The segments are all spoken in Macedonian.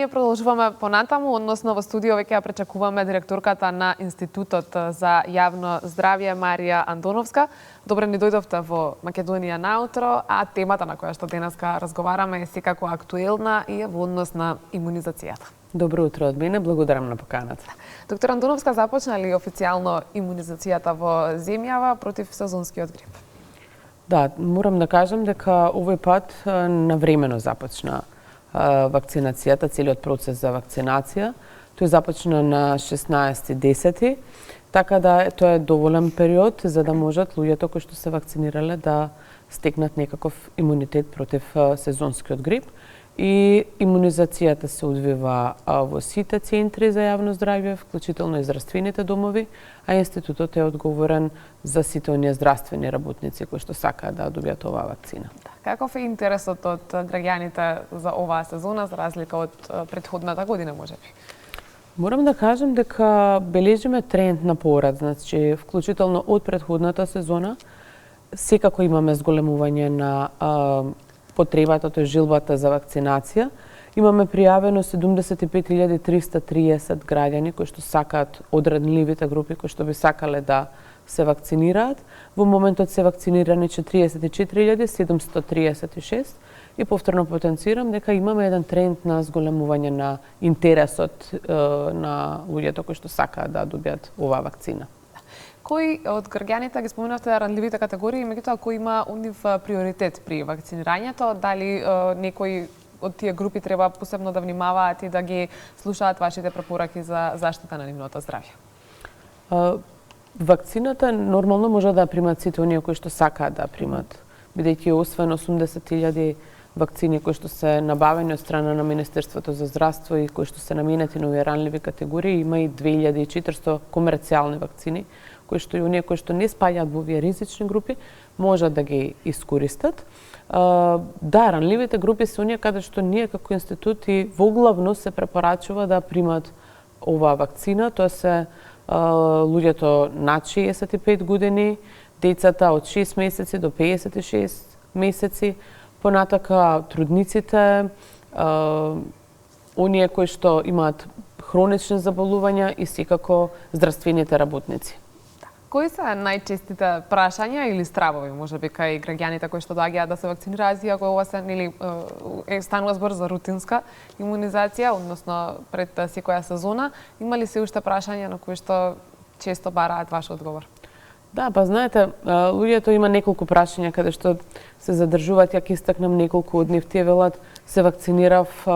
Продолжуваме понатаму, односно во студио веќе ја пречекуваме директорката на Институтот за јавно здравје Марија Андоновска. Добре ни дојдовте во Македонија наутро, а темата на која што денеска разговараме е секако актуелна и е во однос на имунизацијата. Добро утро од мене, благодарам на поканата. Доктор Андоновска, започна ли официјално имунизацијата во земјава против сезонскиот грип? Да, морам да кажам дека овој пат навремено започна вакцинацијата, целиот процес за вакцинација. Тој започна на 16.10, така да тоа е доволен период за да можат луѓето кои што се вакцинирале да стекнат некаков имунитет против сезонскиот грип. И имунизацијата се одвива во сите центри за јавно здравје, вклучително и здравствените домови, а институтот е одговорен за сите оние здравствени работници кои што сакаат да добијат оваа вакцина. Каков е интересот од граѓаните за оваа сезона, за разлика од претходната година, можеби? Морам да кажам дека бележиме тренд на порад, значи вклучително од претходната сезона, секако имаме зголемување на потребата, тоа жилбата за вакцинација. Имаме пријавено 75.330 граѓани кои што сакаат од ранливите групи кои што би сакале да се вакцинираат. Во моментот се вакцинирани 44.736 и повторно потенцирам дека имаме еден тренд на зголемување на интересот на луѓето кои што сакаат да добијат оваа вакцина. Кој од граѓаните ги споменавте ранливите категории, меѓутоа кој има нив приоритет при вакцинирањето? Дали некои од тие групи треба посебно да внимаваат и да ги слушаат вашите препораки за заштита на нивното здравје? Вакцината нормално може да примат сите оние кои што сакаат да примат, бидејќи освен 80.000 вакцини кои што се набавени од страна на Министерството за здравство и кои што се наменети на овие ранливи категории, има и 2400 комерцијални вакцини кои што и оние кои што не спаѓаат во овие ризични групи можат да ги искористат. Да, ранливите групи се оние каде што ние како институт и воглавно се препорачува да примат оваа вакцина, тоа се луѓето над 65 години, децата од 6 месеци до 56 месеци, понатака трудниците, оние кои што имаат хронични заболувања и секако здравствените работници. Кои се најчестите прашања или стравови, можеби кај граѓаните кои што доаѓаат да се вакцинираат, иако ова се станува збор за рутинска имунизација, односно пред секоја сезона, има ли се уште прашања на кои што често бараат ваш одговор? Да, па знаете, луѓето има неколку прашања каде што се задржуваат, ја ќе истакнам неколку од нив. Тие велат се вакцинирав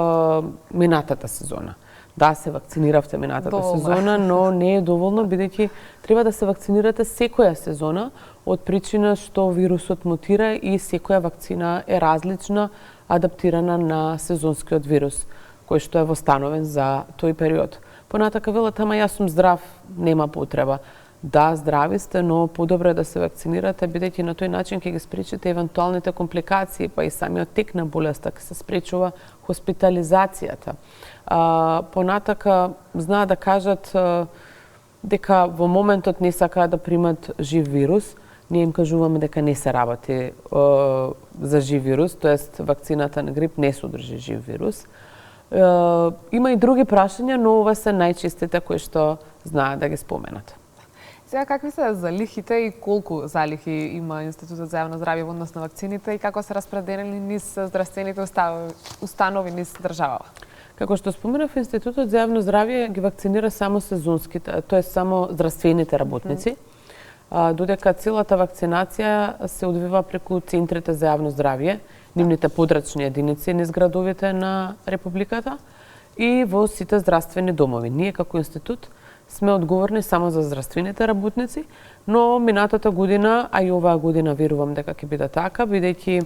минатата сезона. Да, се вакциниравте минатата сезона, но не е доволно, бидејќи треба да се вакцинирате секоја сезона од причина што вирусот мутира и секоја вакцина е различна, адаптирана на сезонскиот вирус, кој што е востановен за тој период. Понатака велат, ама јас сум здрав, нема потреба. Да, здрави сте, но подобро е да се вакцинирате, бидејќи на тој начин ќе ги спречите евентуалните компликации, па и самиот тек на болеста, ќе се спречува хоспитализацијата. Понатака знаат да кажат дека во моментот не сакаат да примат жив вирус. Ние им кажуваме дека не се работи за жив вирус, тоест вакцината на грип не содржи жив вирус. Има и други прашања, но ова се најчестите кои што знаат да ги споменат. Сега, какви се залихите и колку залихи има Институтот за јавно здравје во однос на вакцините и како се распределени низ здравствените установи низ државава? Како што споменав, Институтот за јавно здравје ги вакцинира само сезонските, тоест само здравствените работници, додека целата вакцинација се одвива преку центрите за јавно здравје, нивните подрачни единици низ градовите на Републиката и во сите здравствени домови. Ние како институт сме одговорни само за здравствените работници, но минатата година, а и оваа година верувам дека ќе биде така, бидејќи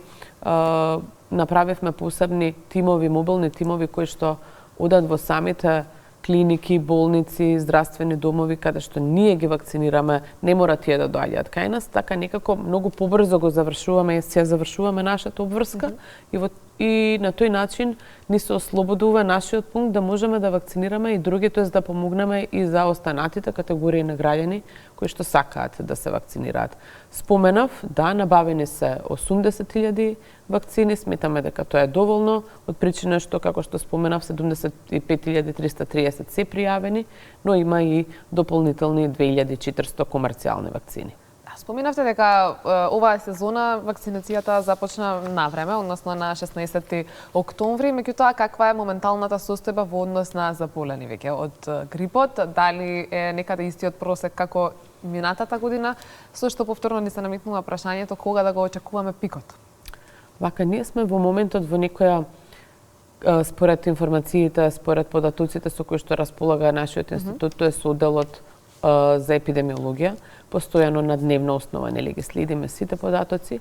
направивме посебни тимови, мобилни тимови кои што одат во самите клиники, болници, здравствени домови, каде што ние ги вакцинираме, не мора тие да доаѓаат кај нас, така некако многу побрзо го завршуваме, се завршуваме нашата обврска и во и на тој начин ни се ослободува нашиот пункт да можеме да вакцинираме и други, тоест да помогнеме и за останатите категории на граѓани кои што сакаат да се вакцинираат. Споменав, да, набавени се 80.000 вакцини, сметаме дека тоа е доволно, од причина што, како што споменав, 75.330 се пријавени, но има и дополнителни 2.400 комерцијални вакцини. Споминавте дека оваа сезона вакцинацијата започна на време, односно на 16 октомври, меѓутоа каква е моменталната состојба во однос на заболени веќе од грипот? Дали е некаде истиот просек како минатата година? Со што повторно ни се намитнува прашањето кога да го очекуваме пикот? Вака, ние сме во моментот во некоја, според информациите, според податоците со кои што располага нашиот институт, тоа е со одделот за епидемиологија, постојано на дневна основа, нели ги следиме сите податоци.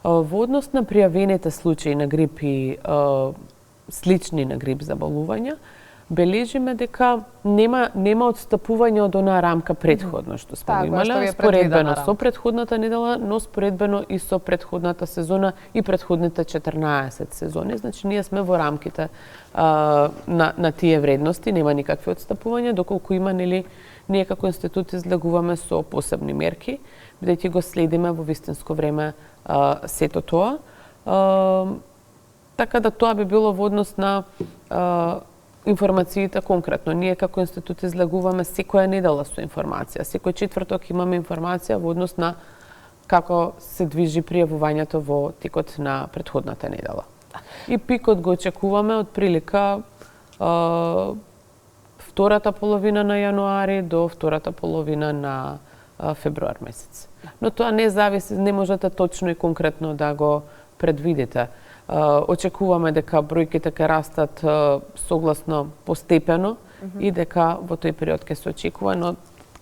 Во однос на пријавените случаи на грип и слични на грип заболувања, бележиме дека нема отстапување од онаа рамка предходно што сме имале, споредбено со предходната недела, но споредбено и со предходната сезона и предходните 14 сезони. Значи, ние сме во рамките на тие вредности, нема никакви отстапувања, доколку има, нели, ние како институт излегуваме со посебни мерки, бидејќи го следиме во вистинско време сето тоа. Така да тоа би било во однос на информациите конкретно. Ние како институт излегуваме секоја недела со информација. Секој четврток имаме информација во однос на како се движи пријавувањето во текот на претходната недела. И пикот го очекуваме од прилика втората половина на јануари до втората половина на февруар месец. Но тоа не зависи, не можете точно и конкретно да го предвидите. Очекуваме дека бројките ќе растат согласно постепено и дека во тој период ќе се очекува, но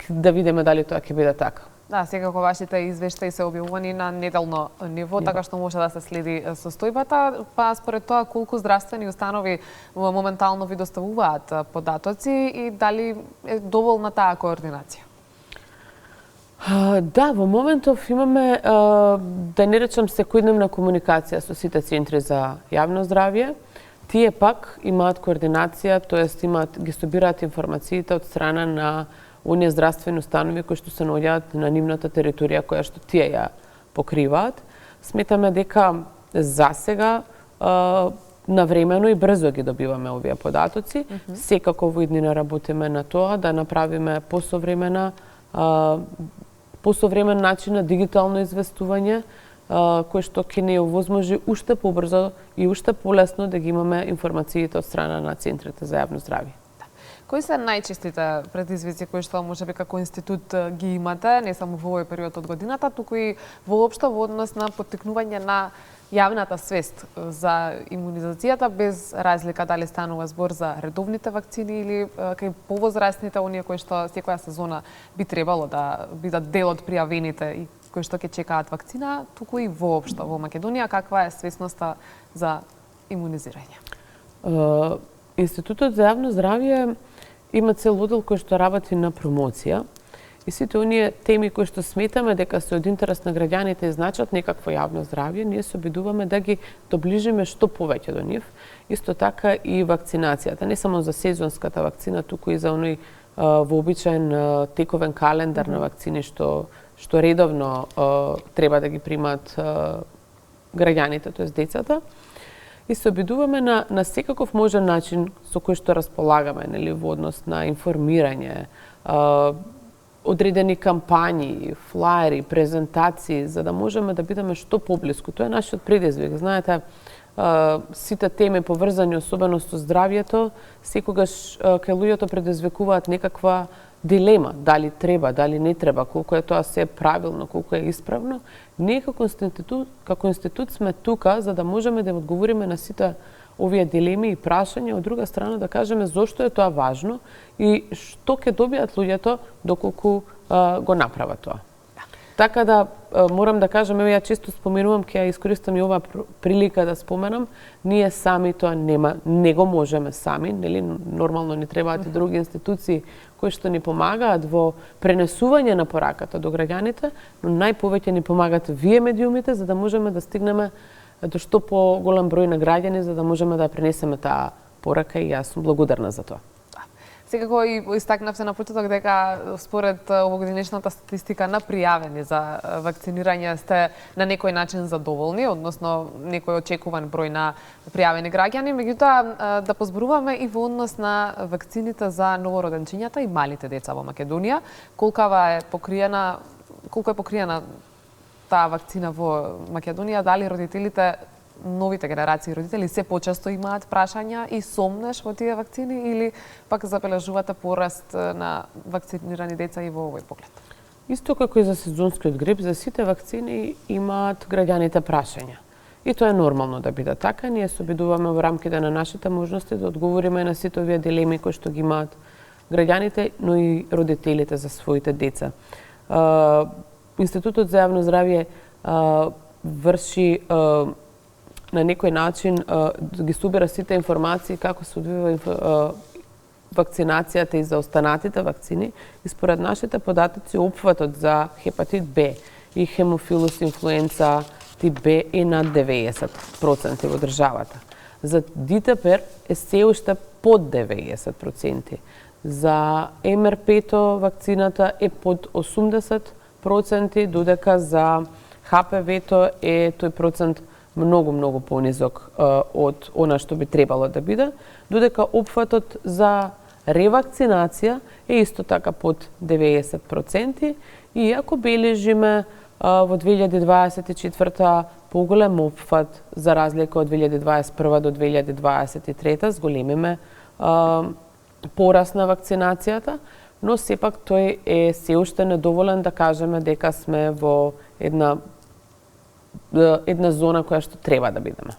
да видиме дали тоа ќе биде така. Да, секако вашите извештаи се објавувани на неделно ниво, така што може да се следи состојбата, па според тоа колку здравствени установи моментално ви доставуваат податоци и дали е доволна таа координација? Да, во моментов имаме, да не речам, секојдневна комуникација со сите центри за јавно здравје. Тие пак имаат координација, тоест ги собираат информациите од страна на оние здравствени установи кои што се наоѓаат на нивната територија која што тие ја покриваат. Сметаме дека засега навремено и брзо ги добиваме овие податоци. Секако во иднина работиме на тоа да направиме посовремен начин на дигитално известување, кој што ќе не овозможи уште побрзо и уште полесно да ги имаме информациите од страна на центрите за јавно здравје. Кои се најчестите предизвици кои што можеби како институт ги имате, не само во овој период од годината, туку и воопшто во однос на поттикнување на јавната свест за имунизацијата, без разлика дали станува збор за редовните вакцини или кај повозрастните, оние кои што секоја сезона би требало да бидат дел од пријавените и кои што ќе чекаат вакцина, туку и воопшто во Македонија, каква е свесноста за имунизирање? Институтот за јавно здравје има цел оддел кој што работи на промоција и сите оние теми кои што сметаме дека се од интерес на граѓаните и значат некакво јавно здравје, ние се обидуваме да ги доближиме што повеќе до нив. Исто така и вакцинацијата, не само за сезонската вакцина, туку и за оној вообичаен тековен календар на вакцини што редовно треба да ги примаат граѓаните, тоест децата. И се обидуваме на секаков можен начин со кој што располагаме, нели, во однос на информирање, одредени кампањи, флаери, презентации, за да можеме да бидеме што поблиску. Тоа е нашиот предизвик. Знаете, сите теми поврзани особено со здравјето, секогаш кај луѓето предизвикуваат некаква дилема, дали треба, дали не треба, колку е тоа се правилно, колку е исправно. Ние како институт сме тука за да можеме да одговориме на сите овие дилеми и прашања, од друга страна да кажеме зошто е тоа важно и што ќе добијат луѓето доколку го направат тоа. Така да морам да кажам, ја често споменувам, ќе ја искористам и оваа прилика да споменам, ние сами тоа не го можеме сами, нели, нормално ни требаат и други институции кои што ни помагаат во пренесување на пораката до граѓаните, но најповеќе ни помагаат вие медиумите за да можеме да стигнеме до што поголем број на граѓани за да можеме да пренесеме таа порака и јас сум благодарна за тоа. Секако и истакнавте на почеток дека според овогодинешната статистика на пријавени за вакцинирање сте на некој начин задоволни, односно некој очекуван број на пријавени граѓани, меѓутоа да позборуваме и во однос на вакцините за новороденчињата и малите деца во Македонија, колку е покриена таа вакцина во Македонија, дали родителите, новите генерации родители се почесто имаат прашања и сомнеш во тие вакцини или пак забележувате пораст на вакцинирани деца и во овој поглед? Исто како и за сезонскиот грип, за сите вакцини имаат граѓаните прашања. И тоа е нормално да биде така. Ние се обидуваме во рамките на нашите можности да одговориме на сите овие дилеми кои што ги имаат граѓаните, но и родителите за своите деца. Институтот за јавно здравје врши на некој начин ги собира сите информации како се одвива вакцинацијата и за останатите вакцини и според нашите податоци опфатот за хепатит Б и хемофилус инфлуенца тип Б е над 90% во државата. За ДТП е се уште под 90%. За МРП-то вакцината е под 80%, додека за ХПВ-то е тој процент многу понизок од она што би требало да биде, додека опфатот за ревакцинација е исто така под 90%, и иако бележиме во 2024 поголем опфат за разлика од 2021 до 2023, зголемиме пораст на вакцинацијата, но сепак тој е се уште недоволен да кажеме дека сме во една зона која што треба да бидеме.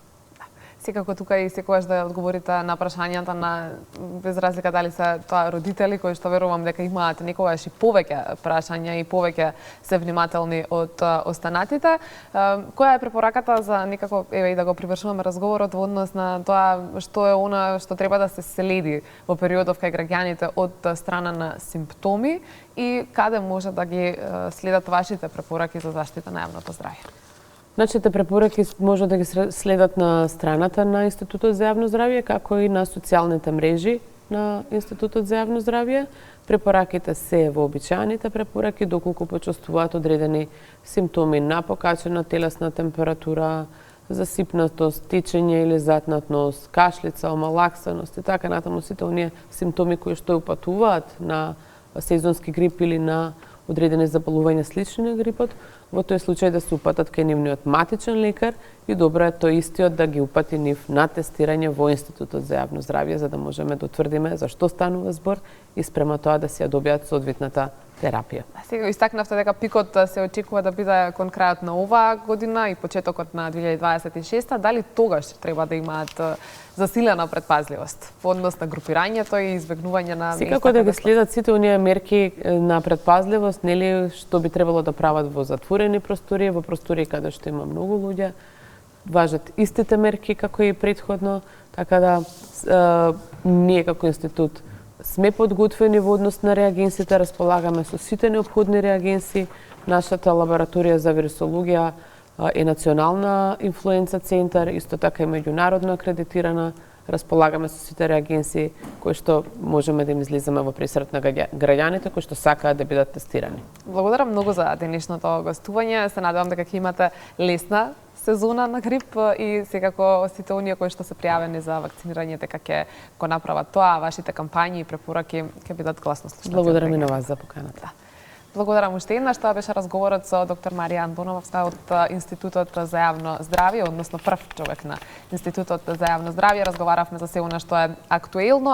Секако тука и секогаш да одговорите на прашањата на, без разлика дали се тоа родители кои што верувам дека имаат некогаш и повеќе прашања и повеќе се внимателни од останатите. Која е препораката за некако, еве и да го привршуваме разговорот во однос на тоа што е она што треба да се следи во периодов кај граѓаните од страна на симптоми и каде може да ги следат вашите препораки за заштита на јавното здравје? Нашите препораки може да ги следат на страната на Институтот за јавно здравје, како и на социјалните мрежи на Институтот за јавно здравје. Препораките се вообичаените препораки, доколку почувствуваат одредени симптоми на покачена телесна температура, засипнатост, тичење или затнат нос, кашлица, омалаксаност и така натаму, сите оние симптоми кои што упатуваат на сезонски грип или на одредени заболувања слични на грипот, во тој случај да се упатат кај нивниот матичен лекар и добро е тој истиот да ги упати нив на тестирање во Институтот за јавно здравје за да можеме да утврдиме за што станува збор и спрема тоа да се ја добијат соодветната терапија. Сега истакнавте дека пикот се очекува да биде кон крајот на оваа година и почетокот на 2026, дали тогаш треба да имаат засилена предпазливост во однос на групирањето и избегнување на секако да ги следат сите оние мерки на предпазливост, нели што би требало да прават во затворени простории, во простории каде што има многу луѓе, важат истите мерки како и претходно, така да ние како институт сме подготвени во однос на реагенсите, располагаме со сите неопходни реагенси. Нашата лабораторија за вирусологија е национална инфлуенца центар, исто така и меѓународно акредитирана. Располагаме со сите реагенси кои што можеме да им излеземе во пресрет на граѓаните кои што сакаат да бидат тестирани. Благодарам многу за денешното гостување. Се надевам дека ќе имате лесна сезона на грип и секако сите оние кои што се пријавени за вакцинирање дека ќе го направат тоа, вашите кампањи и препораки ќе бидат гласно слушнати. Благодарам и на вас за поканата. Благодарам уште еднаш. Тоа беше разговорот со доктор Марија Антоновска од Институтот за јавно здравје, односно прв човек на Институтот за јавно здравје. Разговаравме за се она што е актуелно.